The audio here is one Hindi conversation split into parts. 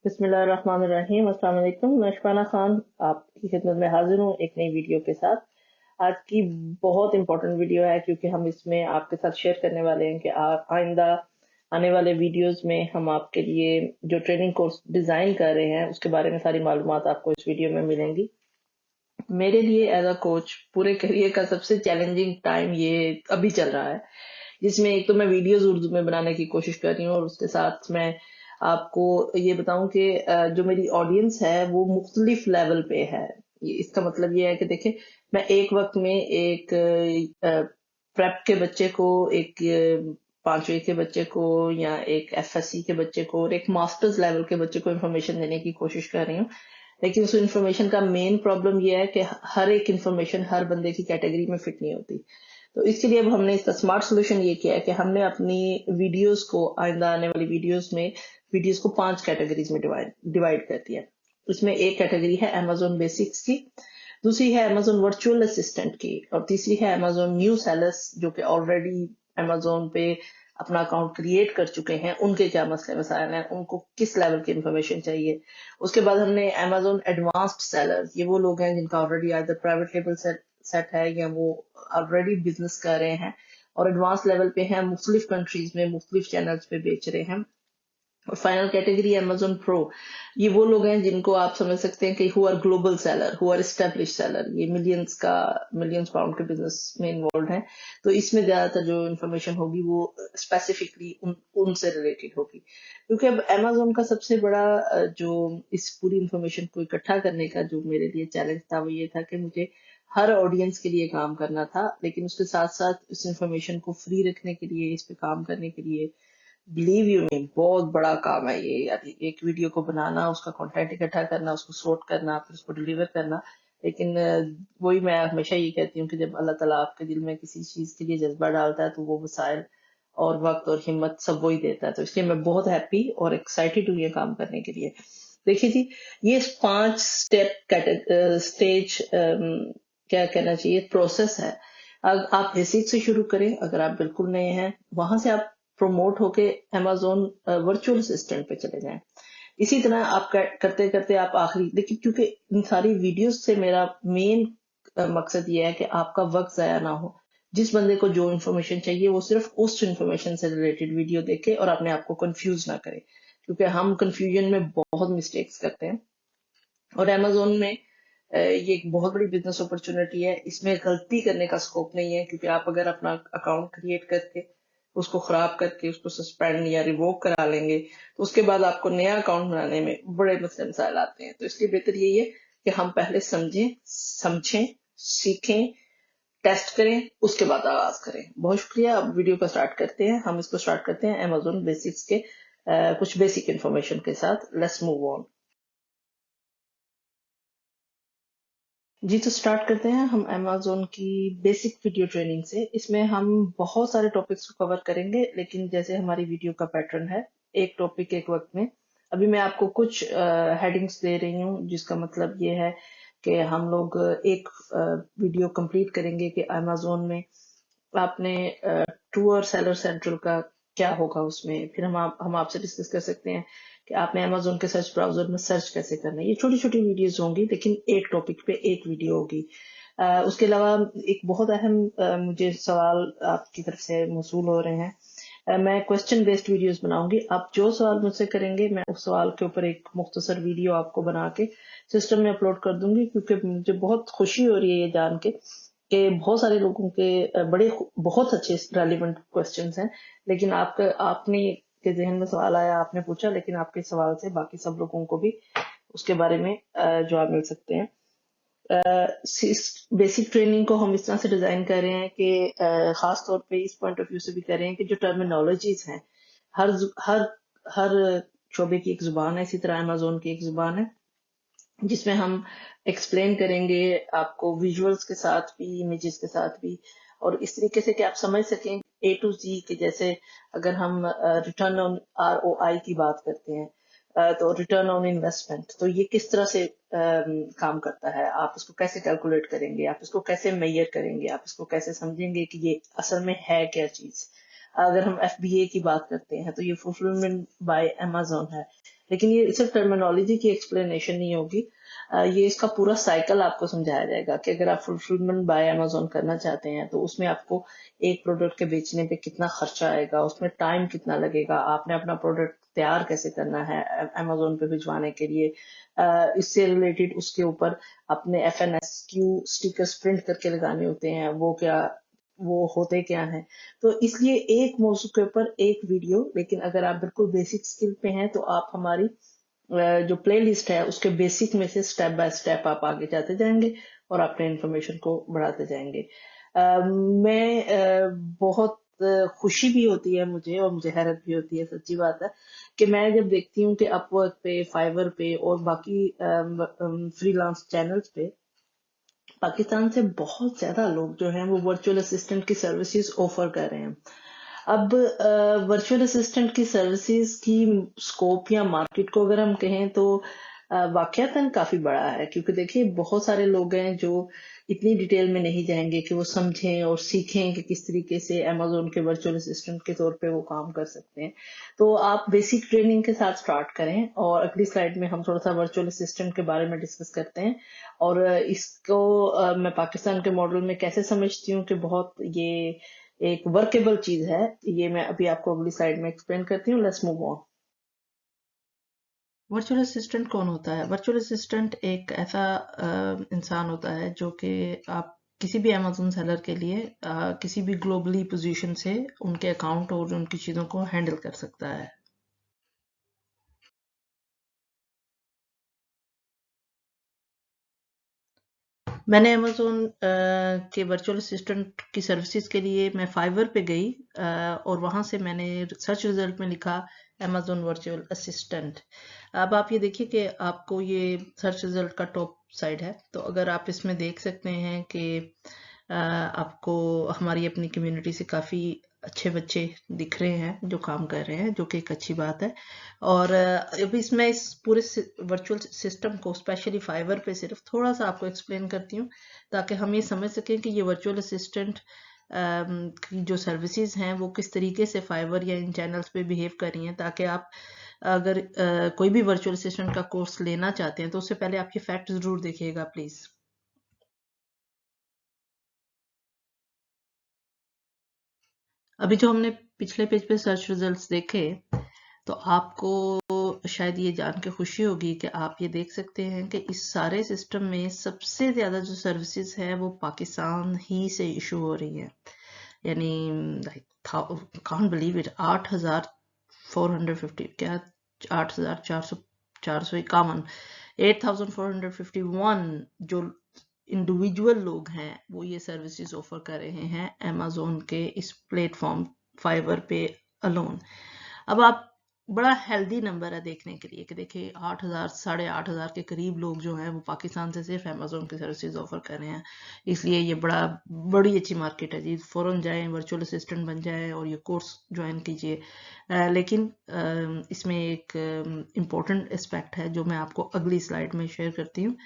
बिस्मिल्लाहिर्रहमानिर्रहीम। अस्सलाम वालेकुम। मैं शबाना खान आपकी खिदमत में हाजिर हूँ एक नई वीडियो के साथ। आज की बहुत इंपॉर्टेंट वीडियो है क्योंकि हम इसमें आपके साथ शेयर करने वाले हैं कि आइंदा आने वाले वीडियोस में हम आपके लिए जो ट्रेनिंग कोर्स डिजाइन कर रहे हैं उसके बारे में सारी मालूमात आपको इस वीडियो में मिलेंगी। मेरे लिए एज अ कोच पूरे करियर का सबसे चैलेंजिंग टाइम ये अभी चल रहा है, जिसमें एक तो मैं वीडियोस उर्दू में बनाने की कोशिश कर रही हूँ और उसके साथ मैं आपको ये बताऊं कि जो मेरी ऑडियंस है वो मुख्तलिफ लेवल पे है। इसका मतलब ये है कि देखिए, मैं एक वक्त में एक प्रेप के बच्चे को, एक पांचवी के बच्चे को, या एक एफएससी के बच्चे को और एक मास्टर्स लेवल के बच्चे को इन्फॉर्मेशन देने की कोशिश कर रही हूँ। लेकिन उस इन्फॉर्मेशन का मेन प्रॉब्लम ये है कि हर एक इन्फॉर्मेशन हर बंदे की कैटेगरी में फिट नहीं होती। तो इसके लिए अब हमने इसका स्मार्ट सोल्यूशन ये किया है कि हमने अपनी वीडियोस को, आइंदा आने वाली वीडियोस में वीडियोस को 5 कैटेगरीज में डिवाइड कर दिया। इसमें एक कैटेगरी है अमेजोन बेसिक्स की, दूसरी है अमेजोन वर्चुअल असिस्टेंट की, और तीसरी है अमेजोन न्यू सेलर्स जो कि ऑलरेडी अमेजोन पे अपना अकाउंट क्रिएट कर चुके हैं, उनके क्या मसले मसाइल हैं, उनको किस लेवल की इंफॉर्मेशन चाहिए। उसके बाद हमने अमेजोन एडवांस्ड सेलर्स, ये वो लोग हैं जिनका already either private label set है या वो ऑलरेडी बिजनेस कर रहे हैं और एडवांस लेवल पे हैं, मुख्तलिफ कंट्रीज में मुख्तलिफ चैनल्स पे बेच रहे हैं। और फाइनल कैटेगरी अमेजोन प्रो, ये वो लोग हैं जिनको आप समझ सकते हैं कि who are global seller, who are establish seller, ये मिलियंस पाउंड के बिजनेस में इन्वॉल्व हैं। तो इसमें ज्यादातर जो इन्फॉर्मेशन होगी वो स्पेसिफिकली उनसे रिलेटेड होगी, क्योंकि अब अमेजोन का सबसे बड़ा जो इस पूरी इन्फॉर्मेशन को इकट्ठा करने का जो मेरे लिए चैलेंज था वो ये था कि मुझे हर ऑडियंस के लिए काम करना था, लेकिन उसके साथ साथ इस इंफॉर्मेशन को फ्री रखने के लिए, इस पे काम करने के लिए, बिलीव यू मी, बहुत बड़ा काम है ये यार। एक वीडियो को बनाना, उसका कंटेंट इकट्ठा करना, उसको सॉर्ट करना, फिर उसको डिलीवर करना। लेकिन वही मैं हमेशा ये कहती हूँ कि जब अल्लाह ताला आपके दिल में किसी चीज के लिए जज्बा डालता है तो वो वसाइल और वक्त और हिम्मत सब वही देता है। तो इसलिए मैं बहुत हैप्पी और एक्साइटेड हूँ ये काम करने के लिए। देखिए जी, ये 5 स्टेज क्या कहना चाहिए, प्रोसेस है। आप बेसिक से शुरू करें, अगर आप बिल्कुल नए हैं, वहां से आप प्रमोट होके अमेजोन वर्चुअल असिस्टेंट पे चले जाएं। इसी तरह आप करते करते आप आखिरी, लेकिन क्योंकि इन सारी वीडियोस से मेरा मेन मकसद ये है कि आपका वक्त जाया ना हो। जिस बंदे को जो इन्फॉर्मेशन चाहिए वो सिर्फ उस इन्फॉर्मेशन से रिलेटेड वीडियो देखे और अपने आप को कंफ्यूज ना करे, क्योंकि हम कंफ्यूजन में बहुत मिस्टेक्स करते हैं। और अमेजोन में ये एक बहुत बड़ी बिजनेस अपॉर्चुनिटी है, इसमें गलती करने का स्कोप नहीं है, क्योंकि आप अगर अपना अकाउंट क्रिएट करके उसको खराब करके उसको सस्पेंड या रिवोक करा लेंगे तो उसके बाद आपको नया अकाउंट बनाने में बड़े मसले मसाइल आते हैं। तो इसलिए बेहतर यही है कि हम पहले समझें, सीखें, टेस्ट करें, उसके बाद आगाज करें। बहुत शुक्रिया। अब वीडियो को स्टार्ट करते हैं। हम इसको स्टार्ट करते हैं अमेजोन बेसिक्स के कुछ बेसिक इंफॉर्मेशन के साथ। Let's move on. जी, तो स्टार्ट करते हैं हम अमेज़न की बेसिक वीडियो ट्रेनिंग से। इसमें हम बहुत सारे टॉपिक्स को कवर करेंगे, लेकिन जैसे हमारी वीडियो का पैटर्न है, एक टॉपिक एक वक्त में। अभी मैं आपको कुछ हेडिंग्स दे रही हूँ, जिसका मतलब ये है कि हम लोग एक वीडियो कंप्लीट करेंगे कि अमेज़न में आपने टूर सेलर सेंट्रल का क्या होगा उसमें। फिर हम आपसे डिस्कस कर सकते हैं कि आपने अमेजोन के सर्च ब्राउजर में सर्च कैसे करना है। ये छोटी छोटी वीडियोस होंगी, लेकिन एक टॉपिक पे एक वीडियो होगी। उसके अलावा एक बहुत अहम मुझे सवाल आपकी तरफ से मौसूल हो रहे हैं। मैं क्वेश्चन बेस्ड वीडियोस बनाऊंगी। आप जो सवाल मुझसे करेंगे मैं उस सवाल के ऊपर एक मुख्तसर वीडियो आपको बना के सिस्टम में अपलोड कर दूंगी, क्योंकि मुझे बहुत खुशी हो रही है ये जान के कि बहुत सारे लोगों के बहुत अच्छे रेलिवेंट क्वेश्चंस हैं, लेकिन आपने के जहन में सवाल आया, आपने पूछा, लेकिन आपके सवाल से बाकी सब लोगों को भी उसके बारे में जवाब मिल सकते हैं। बेसिक ट्रेनिंग को हम इस तरह से डिजाइन कर रहे हैं कि खास तौर पे इस पॉइंट ऑफ व्यू से भी कर रहे हैं कि जो टर्मिनोलॉजीज हैं, हर हर हर शोबे की एक जुबान है, इसी तरह अमेजोन की एक जुबान है, जिसमें हम एक्सप्लेन करेंगे आपको विजुअल्स के साथ भी, इमेजेस के साथ भी, और इस तरीके से कि आप समझ सकें ए टू जी के। जैसे अगर हम रिटर्न ऑन ROI की बात करते हैं, तो रिटर्न ऑन इन्वेस्टमेंट, तो ये किस तरह से काम करता है, आप इसको कैसे कैलकुलेट करेंगे, आप इसको कैसे मेजर करेंगे, आप इसको कैसे समझेंगे कि ये असल में है क्या चीज। अगर हम FBA की बात करते हैं तो ये फुलफिलमेंट बाय अमेजोन है। लेकिन ये सिर्फ टर्मिनोलॉजी की एक्सप्लेनेशन नहीं होगी, ये इसका पूरा साइकिल आपको समझाया जाएगा कि अगर आप फुलफिलमेंट बाय अमेजोन करना चाहते हैं तो उसमें आपको एक प्रोडक्ट के बेचने पे कितना खर्चा आएगा, उसमें टाइम कितना लगेगा, आपने अपना प्रोडक्ट तैयार कैसे करना है अमेजोन पे भिजवाने के लिए, इससे रिलेटेड उसके ऊपर अपने FNSQ स्टिकर्स प्रिंट करके लगाने होते हैं, वो होते क्या हैं। तो इसलिए एक मौजू के ऊपर एक वीडियो, लेकिन अगर आप बिल्कुल बेसिक स्किल पे हैं तो आप हमारी जो प्लेलिस्ट है उसके बेसिक में से स्टेप बाय स्टेप आप आगे जाते जाएंगे और अपने इंफॉर्मेशन को बढ़ाते जाएंगे। मैं बहुत खुशी भी होती है मुझे और मुझे हैरत भी होती है, सच्ची बात है, कि मैं जब देखती हूँ कि अपवर्क पे, फाइवर पे और बाकी फ्रीलांस चैनल्स पे पाकिस्तान से बहुत ज्यादा लोग जो हैं वो वर्चुअल असिस्टेंट की सर्विसेज ऑफर कर रहे हैं। अब वर्चुअल असिस्टेंट की सर्विसेज की स्कोप या मार्केट को अगर हम कहें तो वाकयातन काफी बड़ा है, क्योंकि देखिए बहुत सारे लोग हैं जो इतनी डिटेल में नहीं जाएंगे कि वो समझें और सीखें कि किस तरीके से अमेजोन के वर्चुअल असिस्टेंट के तौर पे वो काम कर सकते हैं। तो आप बेसिक ट्रेनिंग के साथ स्टार्ट करें और अगली स्लाइड में हम थोड़ा सा वर्चुअल असिस्टेंट के बारे में डिस्कस करते हैं और इसको मैं पाकिस्तान के मॉडल में कैसे समझती हूँ कि बहुत ये एक वर्केबल चीज है। ये मैं अभी आपको अगली स्लाइड में एक्सप्लेन करती हूँ। Let's move on. Virtual assistant कौन होता है? वर्चुअल असिस्टेंट एक ऐसा इंसान होता है जो कि आप किसी भी अमेजोन सेलर के लिए किसी भी ग्लोबली पोजीशन से उनके अकाउंट और उनकी चीज़ों को हैंडल कर सकता है। मैंने अमेजोन के वर्चुअल असिस्टेंट की सर्विसेज के लिए मैं फाइवर पे गई और वहाँ से मैंने सर्च रिजल्ट में लिखा अमेजोन वर्चुअल असिस्टेंट। अब आप ये देखिए कि आपको ये सर्च रिजल्ट का टॉप साइड है, तो अगर आप इसमें देख सकते हैं कि आपको हमारी अपनी कम्युनिटी से काफ़ी अच्छे बच्चे दिख रहे हैं जो काम कर रहे हैं, जो कि एक अच्छी बात है। और अभी इसमें इस पूरे वर्चुअल सिस्टम को स्पेशली फाइवर पे सिर्फ थोड़ा सा आपको एक्सप्लेन करती हूँ ताकि हम ये समझ सकें कि ये वर्चुअल असिस्टेंट की जो सर्विसेज हैं वो किस तरीके से फाइवर या इन चैनल्स पे बिहेव कर रही हैं, ताकि आप अगर कोई भी वर्चुअल असिस्टेंट का कोर्स लेना चाहते हैं तो उससे पहले आप ये फैक्ट जरूर देखिएगा प्लीज। अभी जो हमने पिछले पेज पे सर्च रिजल्ट्स देखे तो आपको शायद ये जान के खुशी होगी कि आप ये देख सकते हैं कि इस सारे सिस्टम में सबसे ज्यादा जो सर्विसेज है वो पाकिस्तान ही से इशू हो रही है। यानी कांट बिलीव इट, 8,450 क्या 8,451 8,451 जो इंडिविजुअल लोग हैं वो ये सर्विसेज ऑफर कर रहे हैं अमेजोन के इस प्लेटफॉर्म फाइवर पे अलोन। अब आप बड़ा हेल्दी नंबर है देखने के लिए कि देखिए 8,000 8,500 के करीब लोग जो हैं वो पाकिस्तान से सिर्फ अमेजोन की सर्विसेज ऑफर कर रहे हैं। इसलिए ये बड़ी अच्छी मार्केट है जी, फौरन जाएं, वर्चुअल असिस्टेंट बन जाएं और ये कोर्स ज्वाइन कीजिए। लेकिन इसमें एक इम्पोर्टेंट एस्पेक्ट है जो मैं आपको अगली स्लाइड में शेयर करती हूँ।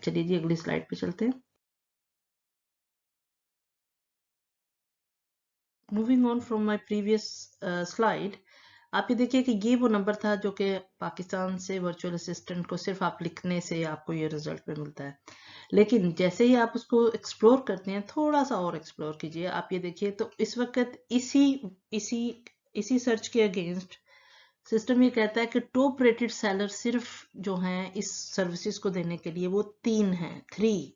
चलिए जी अगली स्लाइड पे चलते हैं। Moving on from my previous slide, आप ये देखिए कि ये वो नंबर था जो कि पाकिस्तान से वर्चुअल असिस्टेंट को सिर्फ आप लिखने से आपको ये रिजल्ट पे मिलता है। लेकिन जैसे ही आप उसको एक्सप्लोर करते हैं, थोड़ा सा और एक्सप्लोर कीजिए, आप ये देखिए तो इस वक्त इसी इसी सर्च के अगेंस्ट सिस्टम ये कहता है कि टॉप रेटेड सेलर सिर्फ जो हैं इस सर्विसेज को देने के लिए वो 3 हैं, 3।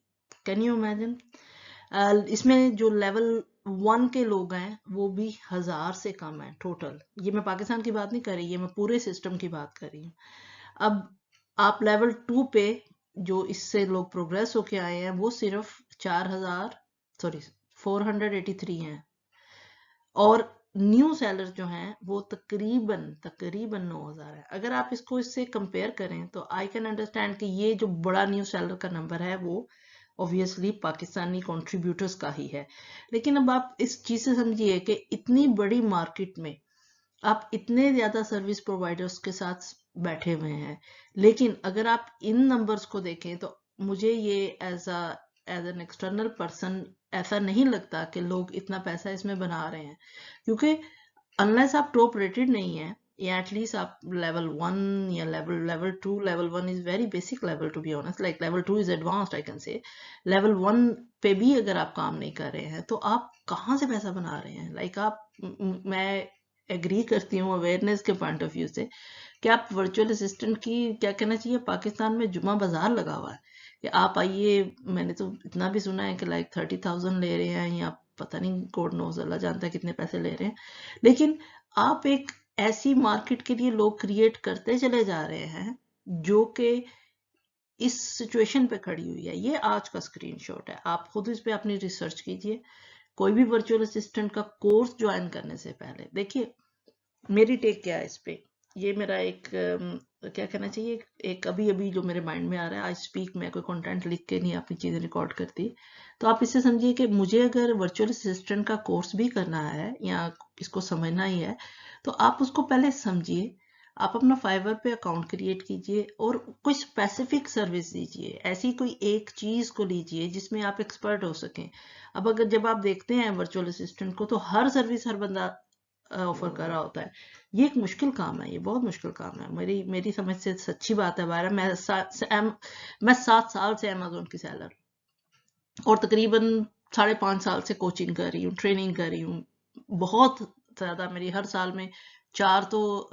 Can you imagine? इसमें जो लेवल 1 के लोग हैं वो भी 1,000 से कम है टोटल। ये मैं पाकिस्तान की बात नहीं कर रही, ये मैं पूरे सिस्टम की बात कर रही हूँ। अब आप लेवल 2 पे जो इससे लोग प्रोग्रेस होके आए हैं वो सिर्फ 483 हैं और न्यू सेलर जो हैं वो तकरीबन 9,000 है। अगर आप इसको इससे कंपेयर करें तो आई कैन अंडरस्टैंड कि ये जो बड़ा न्यू सेलर का नंबर है वो ऑब्वियसली पाकिस्तानी कंट्रीब्यूटर्स का ही है। लेकिन अब आप इस चीज से समझिए कि इतनी बड़ी मार्केट में आप इतने ज्यादा सर्विस प्रोवाइडर्स के साथ बैठे हुए हैं, लेकिन अगर आप इन नंबर्स को देखें तो मुझे ये एज एन एक्सटर्नल पर्सन ऐसा नहीं लगता कि लोग इतना पैसा इसमें बना रहे हैं, क्योंकि अनलेस आप टॉप रेटेड नहीं है या एटलीस्ट आप लेवल 1 या level 2, level 1 is very basic level to be honest, like level 2 is advanced I can say. Level 1 पे भी अगर आप काम नहीं कर रहे हैं तो आप कहाँ से पैसा बना रहे हैं? लाइक आप मैं एग्री करती हूँ अवेयरनेस के पॉइंट ऑफ व्यू से कि आप वर्चुअल असिस्टेंट की क्या कहना चाहिए, पाकिस्तान में जुमा बाजार लगा हुआ है कि आप आइए। मैंने तो इतना भी सुना है कि लाइक 30,000 ले रहे हैं, या पता नहीं, कोड नोज, अल्लाह जानता है कितने पैसे ले रहे हैं। लेकिन आप एक ऐसी मार्केट के लिए लोग क्रिएट करते चले जा रहे हैं जो कि इस सिचुएशन पे खड़ी हुई है। ये आज का स्क्रीनशॉट है, आप खुद इस पे अपनी रिसर्च कीजिए। कोई भी वर्चुअल असिस्टेंट का कोर्स ज्वाइन करने से पहले देखिए मेरी टेक क्या है इस पे। ये मेरा एक क्या कहना चाहिए, एक अभी अभी जो मेरे माइंड में आ रहा है, आई स्पीक, मैं कोई कंटेंट लिख के नहीं अपनी चीजें रिकॉर्ड करती। तो आप इससे समझिए कि मुझे अगर वर्चुअल असिस्टेंट का कोर्स भी करना है या इसको समझना ही है, तो आप उसको पहले समझिए। आप अपना फाइवर पे अकाउंट क्रिएट कीजिए और कोई स्पेसिफिक सर्विस दीजिए, ऐसी कोई एक चीज को लीजिए जिसमें आप एक्सपर्ट हो सकें। अब अगर जब आप देखते हैं वर्चुअल असिस्टेंट को, तो हर सर्विस हर बंदा ऑफर कर रहा होता है। ये एक मुश्किल काम है, ये बहुत मुश्किल काम है। मेरी मेरी समझ से सच्ची बात है बारा, मैं 7 साल से अमेजोन की सेलर, और तकरीबन 5.5 साल से कोचिंग कर रही हूँ, ट्रेनिंग कर रही हूँ। बहुत ज्यादा, मेरी हर साल में 4 तो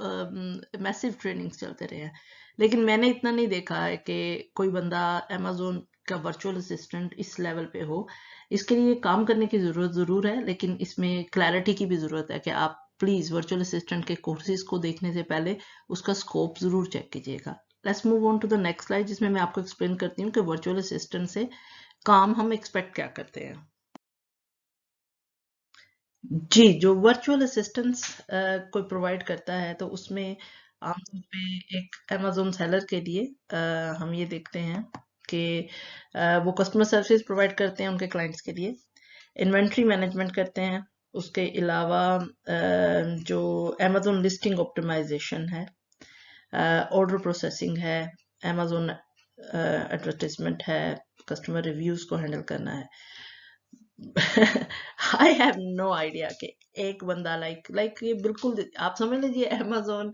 मैसिव ट्रेनिंग्स चलते रहे हैं। लेकिन मैंने इतना नहीं देखा है कि कोई बंदा अमेजोन का वर्चुअल असिस्टेंट इस लेवल पे हो। इसके लिए काम करने की जरूरत जरूर है, लेकिन इसमें क्लैरिटी की भी जरूरत है कि आप प्लीज वर्चुअल असिस्टेंट के कोर्सेज को देखने से पहले उसका स्कोप जरूर चेक कीजिएगा। Let's move on to the next slide, जिसमें मैं आपको एक्सप्लेन करती हूँ कि वर्चुअल असिस्टेंट से काम हम एक्सपेक्ट क्या करते हैं। जी, जो वर्चुअल असिस्टेंस कोई प्रोवाइड करता है, तो उसमें आमतौर पे एक अमेज़न सेलर के लिए हम ये देखते हैं कि वो कस्टमर सर्विस प्रोवाइड करते हैं उनके क्लाइंट्स के लिए, इन्वेंट्री मैनेजमेंट करते हैं, उसके अलावा जो अमेज़न लिस्टिंग ऑप्टिमाइजेशन है, ऑर्डर प्रोसेसिंग है, अमेज़न एडवर्टाइजमेंट है, कस्टमर रिव्यूज को हैंडल करना है। आई हैव नो आइडिया कि एक बंदा लाइक ये बिल्कुल आप समझ लीजिए अमेज़न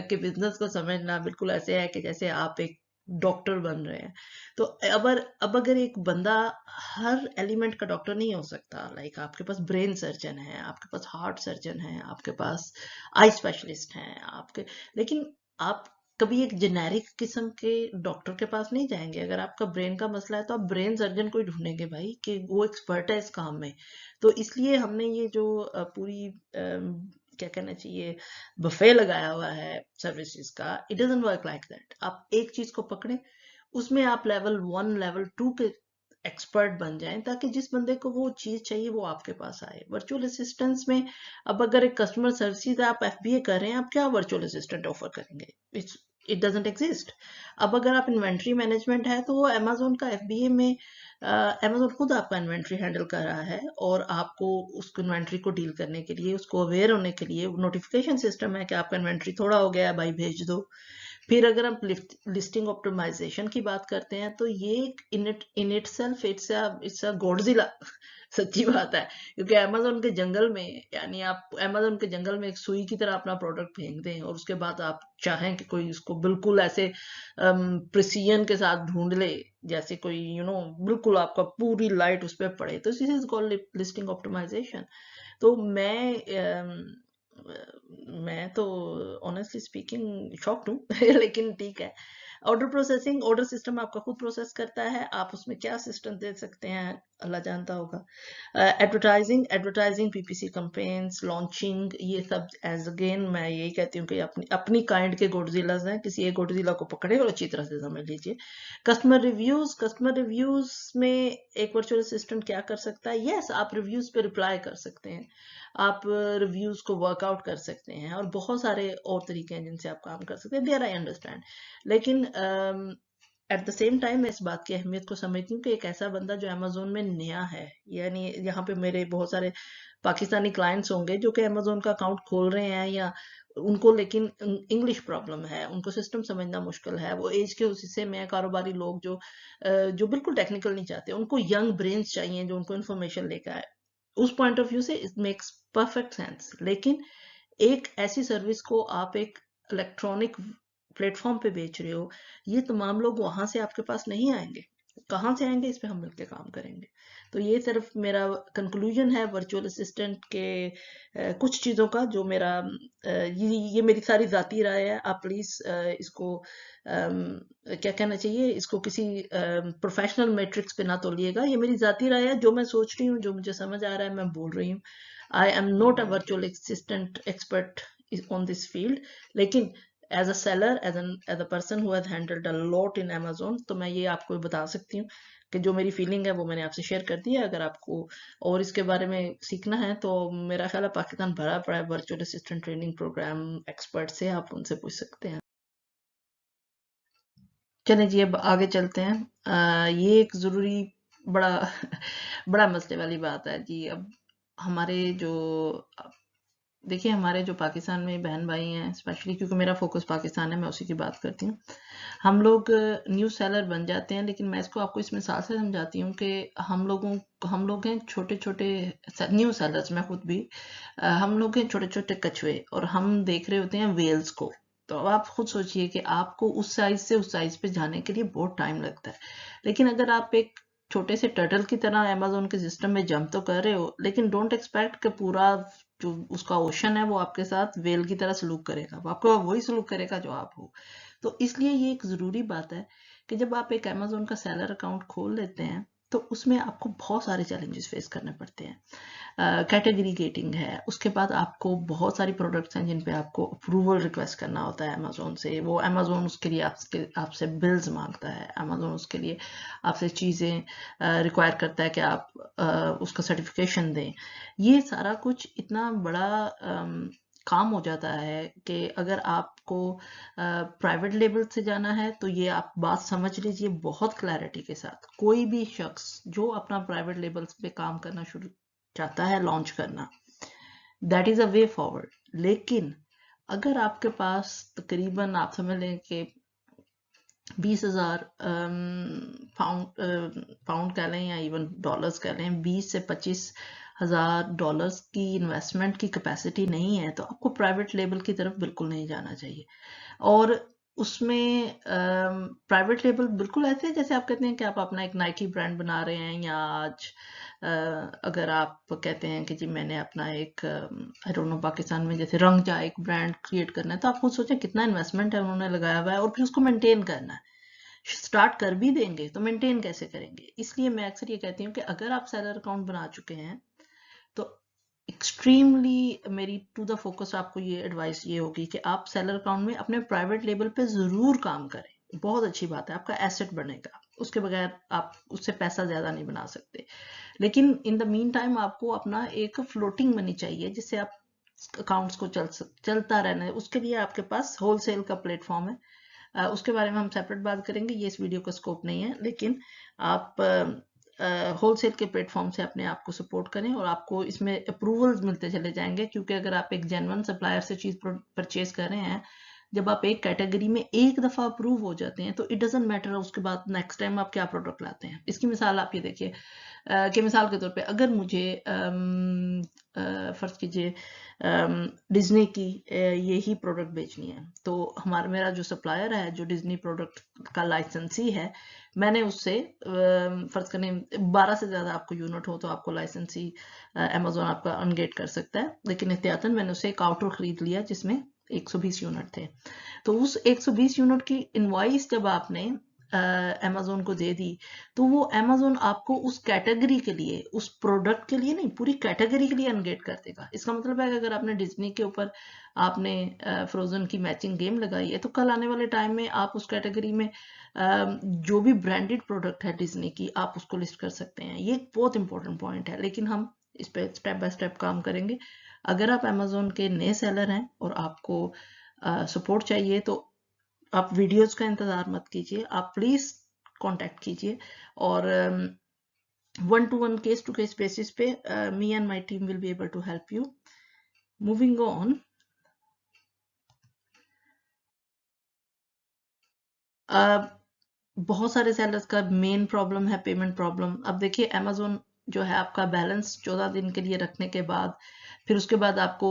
के बिजनेस को समझना बिल्कुल ऐसे है कि जैसे आप एक डॉक्टर बन रहे हैं। तो अब अगर एक बंदा हर एलिमेंट का डॉक्टर नहीं हो सकता, लाइक आपके पास ब्रेन सर्जन है, आपके पास हार्ट सर्जन है, आपके पास आई स्पेशलिस्ट हैं आपके, लेकिन आप कभी एक जेनेरिक किस्म के डॉक्टर के पास नहीं जाएंगे। अगर आपका ब्रेन का मसला है तो आप ब्रेन सर्जन को ही ढूंढेंगे भाई, कि वो एक्सपर्ट है इस काम में। तो इसलिए हमने ये जो पूरी क्या कहना चाहिए, बफे लगाया हुआ है सर्विसेज का, it doesn't work like that. आप एक चीज को पकड़े, उसमें आप लेवल 1 लेवल 2 के एक्सपर्ट बन जाएं, ताकि जिस बंदे को वो चीज चाहिए वो आपके पास आए। वर्चुअल असिस्टेंस में अब अगर एक कस्टमर सर्विस आप एफबीए कर रहे हैं, आप क्या वर्चुअल असिस्टेंट ऑफर करेंगे? It doesn't exist. अब अगर आप इन्वेंट्री मैनेजमेंट है, तो वो अमेजोन का एफबीए में अमेजोन खुद आपका इन्वेंट्री हैंडल कर रहा है, और आपको उस इन्वेंट्री को डील करने के लिए, उसको अवेयर होने के लिए नोटिफिकेशन सिस्टम है कि आपका इन्वेंट्री थोड़ा हो गया है भाई, भेज दो। फिर अगर हम लिस्टिंग ऑप्टिमाइजेशन की बात करते हैं, तो ये in it self it's a Godzilla सच्ची बात है। क्योंकि अमेजोन के जंगल में, यानी आप अमेजोन के जंगल में एक सुई की तरह अपना प्रोडक्ट फेंक दें, और उसके बाद आप चाहें कि कोई इसको बिल्कुल ऐसे प्रिसीजन के साथ ढूंढ ले, जैसे कोई बिल्कुल आपका पूरी लाइट उस पर पड़े, तो this is called listing optimisation. तो मैं तो ऑनेस्टली स्पीकिंग शॉक्ड हूँ लेकिन ठीक है। ऑर्डर प्रोसेसिंग, ऑर्डर सिस्टम आपका खुद प्रोसेस करता है, आप उसमें क्या सिस्टम दे सकते हैं अल्लाह जानता होगा। एडवर्टाइजिंग पीपीसी कंपेन्स, लॉन्चिंग, ये सब एज अगेन मैं यही कहती हूँ कि अपनी अपनी काइंड के गोडजिलाज हैं, किसी एक गोडजिला को पकड़े और अच्छी तरह से समझ लीजिए। कस्टमर रिव्यूज में एक वर्चुअल असिस्टेंट क्या कर सकता है? यस, आप रिव्यूज पे रिप्लाई कर सकते हैं, आप रिव्यूज को वर्कआउट कर सकते हैं, और बहुत सारे और तरीके हैं जिनसे आप काम कर सकते हैं, देयर आई अंडरस्टैंड। लेकिन एट द सेम टाइम मैं इस बात की अहमियत को समझती हूँ कि एक ऐसा बंदा जो अमेजोन में नया है, यानी यहाँ पे मेरे बहुत सारे पाकिस्तानी क्लाइंट्स होंगे जो कि अमेजोन का अकाउंट खोल रहे हैं, या उनको लेकिन इंग्लिश प्रॉब्लम है, उनको सिस्टम समझना मुश्किल है, वो एज के उस हिस्से में कारोबारी लोग जो बिल्कुल टेक्निकल नहीं चाहते, उनको यंग ब्रेन्स चाहिए जो उनको इन्फॉर्मेशन लेकर आए। उस पॉइंट ऑफ व्यू से इट मेक्स परफेक्ट सेंस। लेकिन एक ऐसी सर्विस को आप एक इलेक्ट्रॉनिक प्लेटफॉर्म पे बेच रहे हो, ये तमाम लोग वहां से आपके पास नहीं आएंगे। कहाँ से आएंगे, इस पे हम मिलकर काम करेंगे। तो ये सिर्फ मेरा कंक्लूजन है वर्चुअल असिस्टेंट के कुछ चीज़ों का, जो मेरा ये मेरी सारी जाती राय है। आप प्लीज़ इसको क्या कहना चाहिए, इसको किसी प्रोफेशनल मैट्रिक्स पे ना तोलिएगा। ये मेरी जाती राय है, जो मैं सोच रही हूँ, जो मुझे समझ आ रहा है, मैं बोल रही हूँ। I am not a virtual assistant expert on this field, लेकिन as a seller, as a person who has handled a lot in Amazon, तो मैं ये आपको बता सकती हूँ कि जो मेरी फीलिंग है वो मैंने आपसे शेयर कर दी है। अगर आपको और इसके बारे में सीखना है तो मेरा ख्याल है पाकिस्तान भरा पड़ा है virtual assistant training programme expert से, आप उनसे पूछ सकते हैं। चलें जी, अब आगे चलते हैं। ये एक ज़रूरी बड़ा बड़ा मसले वाली बात है जी। अब हमारे जो देखिए, हमारे जो पाकिस्तान में बहन भाई हैं, स्पेशली क्योंकि मेरा फोकस पाकिस्तान है, मैं उसी की बात करती हूँ। हम लोग न्यू सेलर बन जाते हैं, लेकिन मैं इसको आपको इस मिसाल से समझाती हूँ कि हम लोग हैं छोटे छोटे न्यू सेलर्स, मैं खुद भी हम लोग हैं छोटे छोटे कछुए, और हम देख रहे होते हैं वेल्स को। तो अब आप खुद सोचिए कि आपको उस साइज से उस साइज पे जाने के लिए बहुत टाइम लगता है। लेकिन अगर आप एक छोटे से टर्टल की तरह अमेजोन के सिस्टम में जंप तो कर रहे हो, लेकिन डोंट एक्सपेक्ट कि पूरा जो उसका ओशन है वो आपके साथ वेल की तरह सलूक करेगा। वो आपको वही सलूक करेगा जो आप हो। तो इसलिए ये एक ज़रूरी बात है कि जब आप एक अमेजोन का सेलर अकाउंट खोल लेते हैं, तो उसमें आपको बहुत सारे चैलेंजेस फेस करने पड़ते हैं। कैटेगरी गेटिंग है, उसके बाद आपको बहुत सारी प्रोडक्ट्स हैं जिन पे आपको अप्रूवल रिक्वेस्ट करना होता है अमेजोन से। वो अमेजोन उसके लिए आपसे बिल्स मांगता है, अमेजोन उसके लिए आपसे चीज़ें रिक्वायर करता है कि आप उसका सर्टिफिकेशन दें। ये सारा कुछ इतना बड़ा काम हो जाता है कि अगर आपको प्राइवेट लेबल से जाना है, तो ये आप बात समझ लीजिए बहुत क्लैरिटी के साथ। कोई भी शख्स जो अपना प्राइवेट लेबल्स पे काम करना शुरू चाहता है, लॉन्च करना, that is a way forward. लेकिन अगर आपके पास तकरीबन आप समझ लें कि 20,000 पाउंड कह लें या इवन डॉलर्स कह लें, 20 से 25,000 डॉलर्स की इन्वेस्टमेंट की कैपेसिटी नहीं है, तो आपको प्राइवेट लेबल की तरफ बिल्कुल नहीं जाना चाहिए। और उसमें प्राइवेट लेबल बिल्कुल ऐसे है जैसे आप कहते हैं कि आप अपना एक नाइकी ब्रांड बना रहे हैं, या आज अगर आप कहते हैं कि जी मैंने अपना एक आई डोंट नो, पाकिस्तान में जैसे रंगजा एक ब्रांड क्रिएट करना है, तो आप खुद सोचें कितना इन्वेस्टमेंट है उन्होंने लगाया हुआ है, और फिर उसको मेंटेन करना है। स्टार्ट कर भी देंगे तो मेंटेन कैसे करेंगे? इसलिए मैं अक्सर ये कहती हूँ कि अगर आप सेलर अकाउंट बना चुके हैं, तो एक्सट्रीमली मेरी टू द फोकस आपको ये एडवाइस ये होगी कि आप सेलर अकाउंट में अपने प्राइवेट लेबल पे जरूर काम करें। बहुत अच्छी बात है, आपका एसेट बनेगा, उसके बगैर आप उससे पैसा ज्यादा नहीं बना सकते। लेकिन इन द मीन टाइम आपको अपना एक फ्लोटिंग मनी चाहिए, जिससे आप अकाउंट्स को चलता रहना है। उसके लिए आपके पास होलसेल का प्लेटफॉर्म है, उसके बारे में हम सेपरेट बात करेंगे, ये इस वीडियो का स्कोप नहीं है। लेकिन आप होलसेल के प्लेटफॉर्म से अपने आप को सपोर्ट करें, और आपको इसमें अप्रूवल्स मिलते चले जाएंगे। क्योंकि अगर आप एक जेन्युइन सप्लायर से चीज़ परचेज कर रहे हैं, जब आप एक कैटेगरी में एक दफ़ा अप्रूव हो जाते हैं, तो इट डजेंट मैटर उसके बाद नेक्स्ट टाइम आप क्या प्रोडक्ट लाते हैं। इसकी मिसाल आप ये देखिए कि मिसाल के तौर पे अगर मुझे फ़र्ज़ कीजिए डिज्नी की यही प्रोडक्ट बेचनी है, तो मेरा जो सप्लायर है, जो डिज्नी प्रोडक्ट का लाइसेंसी है, मैंने उससे फ़र्ज़ करें 12 से ज़्यादा आपको यूनिट हो तो आपको लाइसेंसी अमेजोन आपका अनगेट कर सकता है। लेकिन एहतियातन मैंने उससे एक आउटर खरीद लिया जिसमें 120 यूनिट थे। तो उस 120 यूनिट की इनवॉइस जब आपने अमेजोन को दे दी, तो वो अमेजोन आपको उस कैटेगरी के लिए, उस प्रोडक्ट के लिए नहीं, पूरी कैटेगरी के लिए अनगेट कर देगा। इसका मतलब है कि अगर आपने डिज्नी के ऊपर आपने फ्रोजन की मैचिंग गेम लगाई है, तो कल आने वाले टाइम में आप उस कैटेगरी में जो भी ब्रांडेड प्रोडक्ट है डिज्नी की, आप उसको लिस्ट कर सकते हैं। ये एक बहुत इंपॉर्टेंट पॉइंट है, लेकिन हम इस पर स्टेप बाय स्टेप काम करेंगे। अगर आप अमेजोन के नए सेलर हैं और आपको सपोर्ट चाहिए, तो आप वीडियोस का इंतजार मत कीजिए, आप प्लीज कांटेक्ट कीजिए, और 1-to-1 case to case basis पे me and my team will be able to help you. Moving on, बहुत सारे सेलर्स का मेन प्रॉब्लम है पेमेंट प्रॉब्लम। अब देखिए, अमेजोन जो है आपका बैलेंस 14 दिन के लिए रखने के बाद, फिर उसके बाद आपको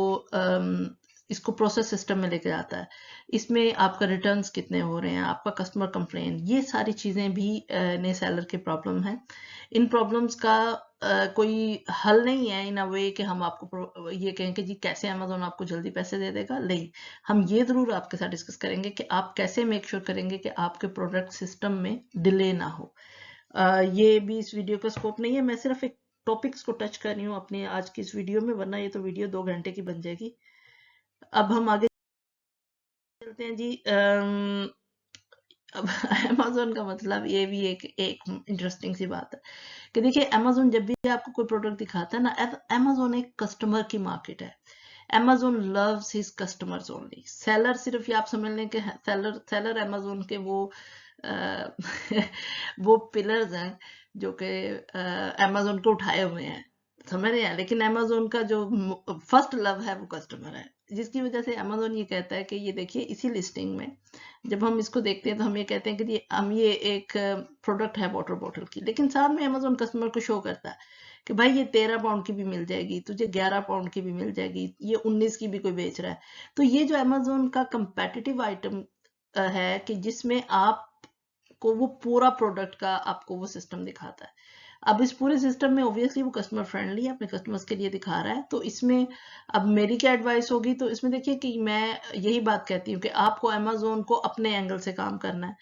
इसको प्रोसेस सिस्टम में लेके जाता है। इसमें आपका रिटर्न्स कितने हो रहे हैं, आपका कस्टमर कंप्लेन, ये सारी चीज़ें भी नए सेलर के प्रॉब्लम है। इन प्रॉब्लम्स का कोई हल नहीं है इन अ वे कि हम आपको ये कहें कि जी कैसे अमेजोन आपको जल्दी पैसे दे देगा, नहीं। हम ये ज़रूर आपके साथ डिस्कस करेंगे कि आप कैसे मेक श्योर करेंगे कि आपके प्रोडक्ट सिस्टम में डिले ना हो। ये भी इस वीडियो का स्कोप नहीं है, मैं सिर्फ एक टॉपिक्स को टच कर रही हूँ अपनी आज की इस वीडियो में, वरना ये तो वीडियो 2 घंटे की बन जाएगी। अब हम आगे चलते हैं जी। अब अमेजोन का मतलब ये भी एक इंटरेस्टिंग सी बात है कि देखिए अमेजोन जब भी आपको कोई प्रोडक्ट दिखाता है ना, अमेजोन एक कस्टमर की मार्केट है। Amazon loves his customers only. Seller सिर्फ ये आप समझ लें कि सेलर अमेजोन के वो वो पिलर्स हैं जो कि अमेजोन को उठाए हुए हैं, समझ रहे हैं। लेकिन अमेजोन का जो फर्स्ट लव है वो कस्टमर है, जिसकी वजह से अमेजोन ये कहता है कि ये देखिए इसी लिस्टिंग में जब हम इसको देखते हैं तो हम ये कहते हैं कि हम ये एक प्रोडक्ट है वाटर बॉटल की, लेकिन साथ में अमेजोन कस्टमर को शो करता है कि भाई ये 13 पाउंड की भी मिल जाएगी, तुझे 11 पाउंड की भी मिल जाएगी, ये 19 की भी कोई बेच रहा है। तो ये जो अमेजोन का कंपेटिटिव आइटम है कि जिसमें आपको वो पूरा प्रोडक्ट का आपको वो सिस्टम दिखाता है। अब इस पूरे सिस्टम में ऑब्वियसली वो कस्टमर फ्रेंडली है, अपने कस्टमर्स के लिए दिखा रहा है। तो इसमें अब मेरी क्या एडवाइस होगी, तो इसमें देखिए कि मैं यही बात कहती हूँ कि आपको अमेजोन को अपने एंगल से काम करना है।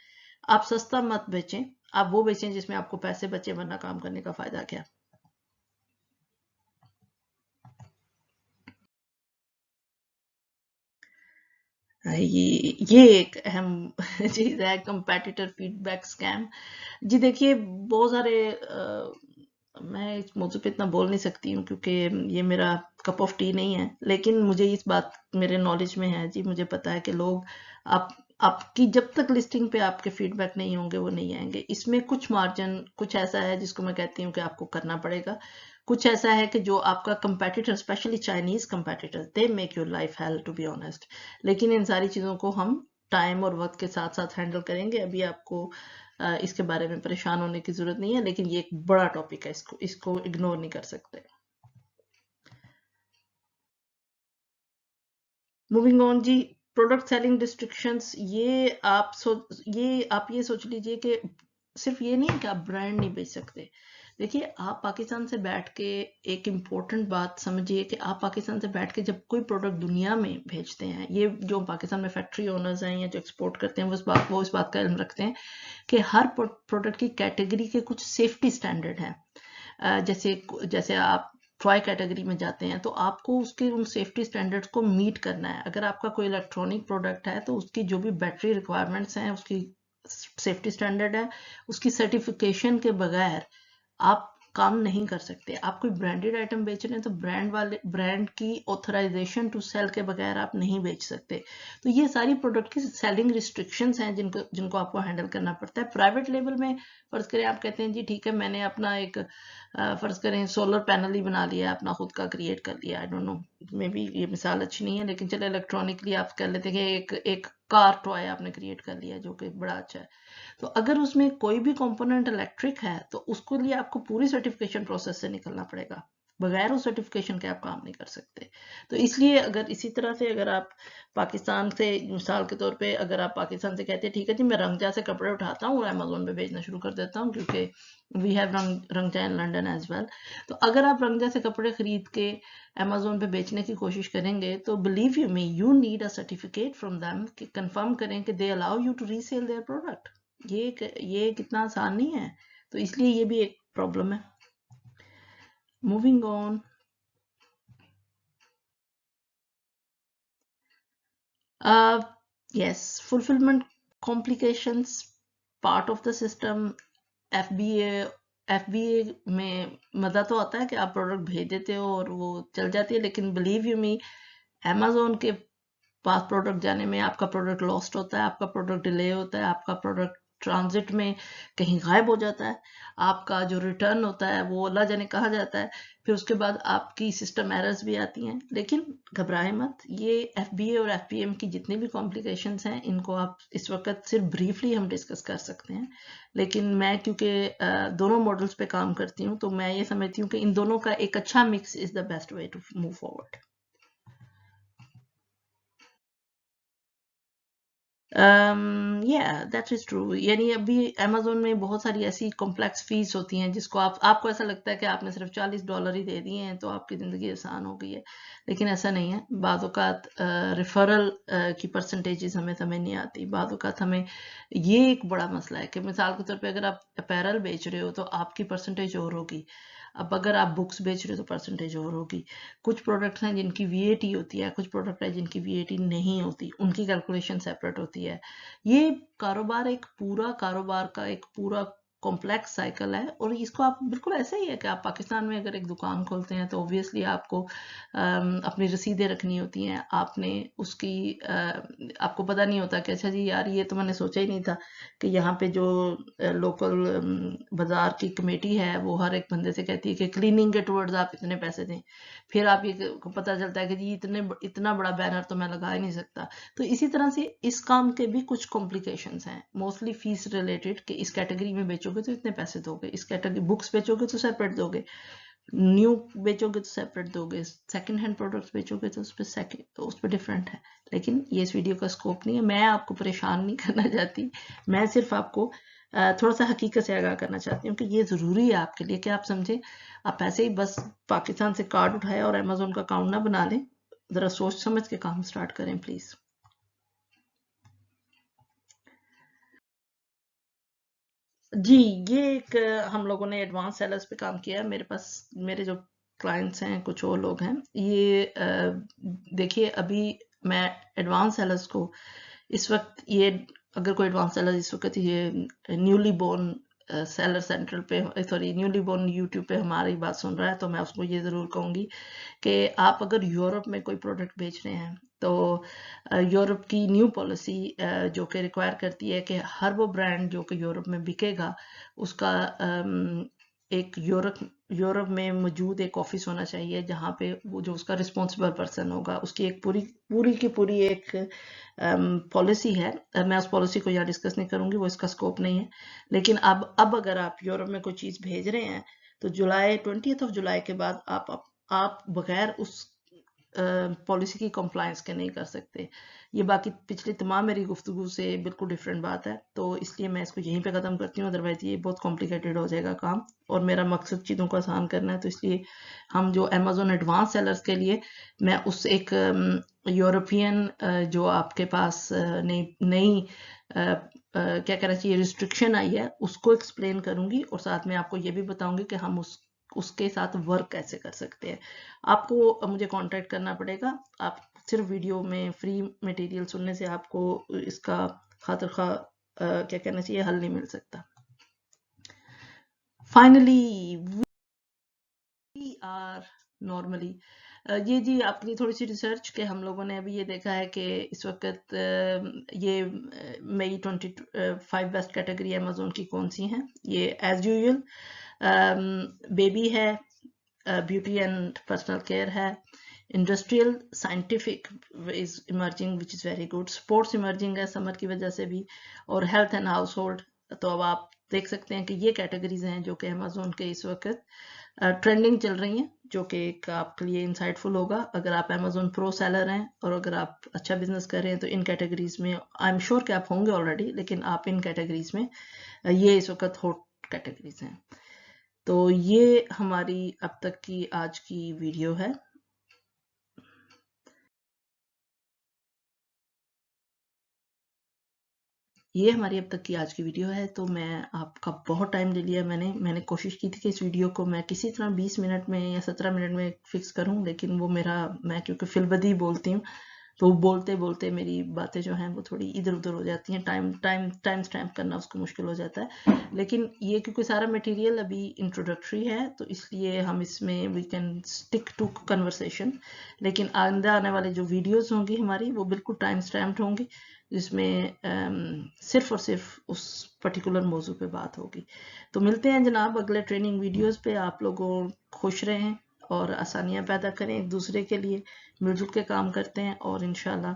आप सस्ता मत बेचें, आप वो बेचें जिसमें आपको पैसे बचे, वरना काम करने का फायदा क्या। ये एक अहम चीज है, कंपेटिटर फीडबैक स्कैम। जी देखिए बहुत सारे मैं इस मौजू पे इतना बोल नहीं सकती हूँ क्योंकि ये मेरा कप ऑफ टी नहीं है, लेकिन मुझे इस बात मेरे नॉलेज में है जी, मुझे पता है कि लोग आप आपकी जब तक लिस्टिंग पे आपके फीडबैक नहीं होंगे वो नहीं आएंगे। इसमें कुछ मार्जिन कुछ ऐसा है जिसको मैं कहती हूँ कि आपको करना पड़ेगा, कुछ ऐसा है कि जो आपका competitor specially Chinese competitor they make your life hell to be honest. लेकिन इन सारी चीज़ों को हम टाइम और वक्त के साथ साथ हैंडल करेंगे। अभी आपको इसके बारे में परेशान होने की जरूरत नहीं है, लेकिन ये एक बड़ा टॉपिक है, इसको इग्नोर नहीं कर सकते। मूविंग ऑन जी, प्रोडक्ट सेलिंग रिस्ट्रिक्शंस। ये आप ये सोच लीजिए कि सिर्फ ये नहीं है कि आप ब्रांड नहीं बेच सकते। देखिए आप पाकिस्तान से बैठ के एक इम्पोर्टेंट बात समझिए कि आप पाकिस्तान से बैठ के जब कोई प्रोडक्ट दुनिया में भेजते हैं, ये जो पाकिस्तान में फैक्ट्री ओनर्स हैं या जो एक्सपोर्ट करते हैं वो इस बात का इल्म रखते हैं कि हर प्रोडक्ट की कैटेगरी के कुछ सेफ्टी स्टैंडर्ड हैं। जैसे जैसे आप ट्रॉय कैटेगरी में जाते हैं तो आपको उसके उन सेफ्टी स्टैंडर्ड्स को मीट करना है। अगर आपका कोई इलेक्ट्रॉनिक प्रोडक्ट है तो उसकी जो भी बैटरी रिक्वायरमेंट्स हैं, उसकी सेफ्टी स्टैंडर्ड है, उसकी सर्टिफिकेशन के बगैर आप काम नहीं कर सकते। आप कोई ब्रांडेड आइटम बेच रहे हैं तो ब्रांड की ऑथराइजेशन टू सेल के बगैर आप नहीं बेच सकते। तो ये सारी प्रोडक्ट की सेलिंग रिस्ट्रिक्शंस हैं जिनको जिनको आपको हैंडल करना पड़ता है। प्राइवेट लेवल में फर्ज करें आप कहते हैं जी ठीक है, मैंने अपना एक फर्ज करें सोलर पैनल ही बना लिया, अपना खुद का क्रिएट कर लिया, I don't know, may be ये मिसाल अच्छी नहीं है, लेकिन चलो इलेक्ट्रॉनिकली आप कर लेते हैं कि एक कार टॉय आपने क्रिएट कर लिया जो कि बड़ा अच्छा है। तो अगर उसमें कोई भी कंपोनेंट इलेक्ट्रिक है तो उसको लिए आपको पूरी सर्टिफिकेशन प्रोसेस से निकलना पड़ेगा, बगैर उस सर्टिफिकेशन के आप काम नहीं कर सकते। तो इसलिए अगर इसी तरह से अगर आप पाकिस्तान से मिसाल के तौर पे अगर आप पाकिस्तान से कहते हैं ठीक है जी मैं रंगजा से कपड़े उठाता हूँ और अमेजोन पे बेचना शुरू कर देता हूँ, क्योंकि we have Rangja in London as well. तो अगर आप रंगजा से कपड़े खरीद के अमेजोन पे बेचने की कोशिश करेंगे तो believe you me you need a certificate from them कि कंफर्म करें कि they allow you to resell their product. ये कितना आसान नहीं है, तो इसलिए ये भी एक प्रॉब्लम है। Moving on, yes, fulfilment complications part of the system. FBA FBA में मजा तो आता है कि आप प्रोडक्ट भेज देते हो और वो चल जाती है, लेकिन बिलीव यू मी अमेजोन के पास प्रोडक्ट जाने में आपका प्रोडक्ट लॉस्ट होता है, आपका प्रोडक्ट डिले होता है, आपका प्रोडक्ट ट्रांजिट में कहीं गायब हो जाता है, आपका जो रिटर्न होता है वो अल्लाह जाने कहा जाता है, फिर उसके बाद आपकी सिस्टम एरर्स भी आती हैं। लेकिन घबराए मत, ये एफबीए और एफपीएम की जितनी भी कॉम्प्लिकेशंस हैं इनको आप इस वक्त सिर्फ ब्रीफली हम डिस्कस कर सकते हैं। लेकिन मैं क्योंकि दोनों मॉडल्स पे काम करती हूँ तो मैं ये समझती हूँ कि इन दोनों का एक अच्छा mix is the best way to move forward. That is true. यानी अभी अमेजोन में बहुत सारी ऐसी कॉम्प्लेक्स फीस होती हैं जिसको आपको ऐसा लगता है कि आपने सिर्फ $40 ही दे दिए हैं तो आपकी ज़िंदगी आसान हो गई है, लेकिन ऐसा नहीं है। बाद औक़ात रेफरल की परसेंटेजेस हमें समझ नहीं आती। बाद औक़ात हमें ये एक बड़ा मसला है कि मिसाल के तौर पे अगर आप अपैरल बेच रहे हो तो आपकी परसेंटेज और होगी। अब अगर आप बुक्स बेच रहे हो तो परसेंटेज और होगी। कुछ प्रोडक्ट्स हैं जिनकी वीएटी होती है, कुछ प्रोडक्ट है जिनकी वीएटी नहीं होती, उनकी कैलकुलेशन सेपरेट होती है। ये कारोबार का एक पूरा कॉम्प्लेक्स साइकिल है और इसको आप बिल्कुल ऐसा ही है कि आप पाकिस्तान में अगर एक दुकान खोलते हैं तो ऑब्वियसली आपको अपनी रसीदें रखनी होती हैं। आपने उसकी आपको पता नहीं होता कि अच्छा जी यार ये तो मैंने सोचा ही नहीं था कि यहाँ पे जो लोकल बाजार की कमेटी है वो हर एक बंदे से कहती है कि क्लीनिंग के टुवर्ड्स आप इतने पैसे दें। फिर आप ये पता चलता है कि जी इतना बड़ा बैनर तो मैं लगा ही नहीं सकता। तो इसी तरह से इस काम के भी कुछ कॉम्प्लिकेशंस हैं, मोस्टली फीस रिलेटेड, कि इस कैटेगरी में बेचोगे तो इतने पैसे दोगे, इस कैटेगरी बुक्स बेचोगे तो सेपरेट दोगे, न्यू बेचोगे तो सेपरेट दोगे, सेकंड हैंड प्रोडक्ट्स बेचोगे तो उस पर डिफरेंट है। लेकिन ये इस वीडियो का स्कोप नहीं है, मैं आपको परेशान नहीं करना चाहती, मैं सिर्फ आपको थोड़ा सा हकीकत से आगाह करना चाहती हूँ कि ये ज़रूरी है आपके लिए कि आप समझें। आप ऐसे ही बस पाकिस्तान से कार्ड उठाए और अमेजोन का अकाउंट ना बना लें, ज़रा सोच समझ के काम स्टार्ट करें प्लीज़। जी, ये एक हम लोगों ने एडवांस सेलर्स पे काम किया है। मेरे पास मेरे जो क्लाइंट्स हैं कुछ और लोग हैं, ये देखिए अभी मैं एडवांस सेलर्स को इस वक्त ये अगर कोई एडवांस सेलर इस वक्त ये न्यूली बोर्न सेलर सेंट्रल पे सॉरी न्यूली बोर्न यूट्यूब पे हमारी बात सुन रहा है तो मैं उसको ये ज़रूर कहूँगी कि आप अगर यूरोप में कोई प्रोडक्ट बेच रहे हैं तो यूरोप की न्यू पॉलिसी जो कि रिक्वायर करती है कि हर वो ब्रांड जो कि यूरोप में बिकेगा उसका एक यूरोप में मौजूद एक ऑफिस होना चाहिए जहाँ पे वो जो उसका रिस्पॉन्सिबल पर्सन होगा उसकी एक पूरी की पूरी एक पॉलिसी है। मैं उस पॉलिसी को यहाँ डिस्कस नहीं करूँगी, वो इसका स्कोप नहीं है। लेकिन अब अगर आप यूरोप में कोई चीज़ भेज रहे हैं तो 20 जुलाई के बाद आप बगैर उस पॉलिसी की कंप्लायंस के नहीं कर सकते। ये बाकी पिछली तमाम मेरी गुफ्तगू से बिल्कुल डिफरेंट बात है, तो इसलिए मैं इसको यहीं पे ख़त्म करती हूँ, अदरवाइज ये बहुत कॉम्प्लिकेटेड हो जाएगा काम और मेरा मकसद चीज़ों को आसान करना है। तो इसलिए हम जो अमेजोन एडवांस सेलर्स के लिए मैं उस एक यूरोपियन जो आपके पास नई क्या कहना चाहिए रिस्ट्रिक्शन आई है उसको एक्सप्लेन करूंगी और साथ में आपको ये भी बताऊंगी कि हम उसके साथ वर्क कैसे कर सकते हैं। आपको मुझे कांटेक्ट करना पड़ेगा। आप सिर्फ वीडियो में फ्री मटेरियल सुनने से आपको इसका खातिर खा क्या कहना चाहिए हल नहीं मिल सकता। फाइनली वी आर नॉर्मली ये जी आपके लिए थोड़ी सी रिसर्च के हम लोगों ने अभी ये देखा है कि इस वक्त ये मई 25 बेस्ट कैटेगरी अमेजोन की कौन सी हैं। ये एज यूजुअल बेबी है, ब्यूटी एंड पर्सनल केयर है, industrial scientific is emerging which is very good, sports emerging है समर की वजह से भी, और हेल्थ एंड हाउस होल्ड। तो अब आप देख सकते हैं कि ये कैटेगरीज हैं जो कि अमेजोन के इस वक्त ट्रेंडिंग चल रही हैं, जो कि आपके लिए इंसाइटफुल होगा अगर आप अमेजोन प्रो सेलर हैं और अगर आप अच्छा बिजनेस कर रहे हैं। तो इन कैटेगरीज में आई एम श्योर कि आप होंगे ऑलरेडी, लेकिन आप इन कैटेगरीज में ये इस वक्त हॉट कैटेगरीज हैं। तो ये हमारी अब तक की आज की वीडियो है। ये हमारी अब तक की आज की वीडियो है। तो मैं आपका बहुत टाइम ले लिया, मैंने कोशिश की थी कि इस वीडियो को मैं किसी तरह 20 मिनट में या 17 मिनट में फिक्स करूं, लेकिन वो मैं क्योंकि फिलबदी बोलती हूँ तो बोलते बोलते मेरी बातें जो हैं वो थोड़ी इधर उधर हो जाती हैं, टाइम स्टैम्प करना उसको मुश्किल हो जाता है। लेकिन ये क्योंकि सारा मटेरियल अभी इंट्रोडक्टरी है तो इसलिए हम इसमें we can stick to conversation. लेकिन आने वाले जो वीडियोस होंगी हमारी वो बिल्कुल टाइम स्टैम्प्ड होंगी, जिसमें सिर्फ और सिर्फ उस पर्टिकुलर मौजू पे बात होगी। तो मिलते हैं जनाब अगले ट्रेनिंग वीडियोस पे। आप लोगों खुश रहें और आसानियां पैदा करें एक दूसरे के लिए, मिलजुल के काम करते हैं और इंशाल्लाह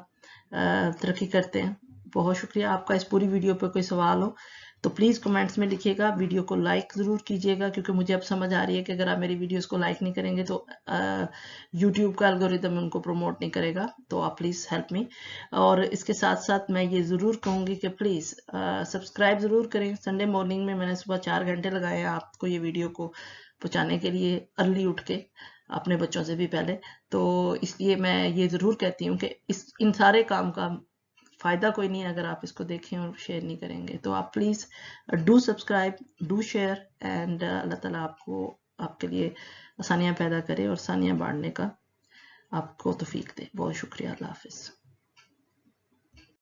तरक्की करते हैं। बहुत शुक्रिया आपका। इस पूरी वीडियो पे कोई सवाल हो तो प्लीज़ कमेंट्स में लिखिएगा, वीडियो को लाइक ज़रूर कीजिएगा, क्योंकि मुझे अब समझ आ रही है कि अगर आप मेरी वीडियोस को लाइक नहीं करेंगे तो यूट्यूब का एल्गोरिदम उनको प्रमोट नहीं करेगा। तो आप प्लीज़ हेल्प मी। और इसके साथ साथ मैं ये ज़रूर कहूँगी कि प्लीज़ सब्सक्राइब ज़रूर करें। संडे मॉर्निंग में मैंने सुबह 4 घंटे लगाए हैं आपको ये वीडियो को पहुँचाने के लिए, अर्ली उठ के अपने बच्चों से भी पहले। तो इसलिए मैं ये ज़रूर कहती हूँ कि इन सारे काम का फ़ायदा कोई नहीं है अगर आप इसको देखें और शेयर नहीं करेंगे। तो आप please do subscribe, do share, and अल्लाह ताला आपको आपके लिए आसानियाँ पैदा करे और आसानियाँ बांटने का आपको तौफीक दे। बहुत शुक्रिया। अल्लाह हाफ़िज़।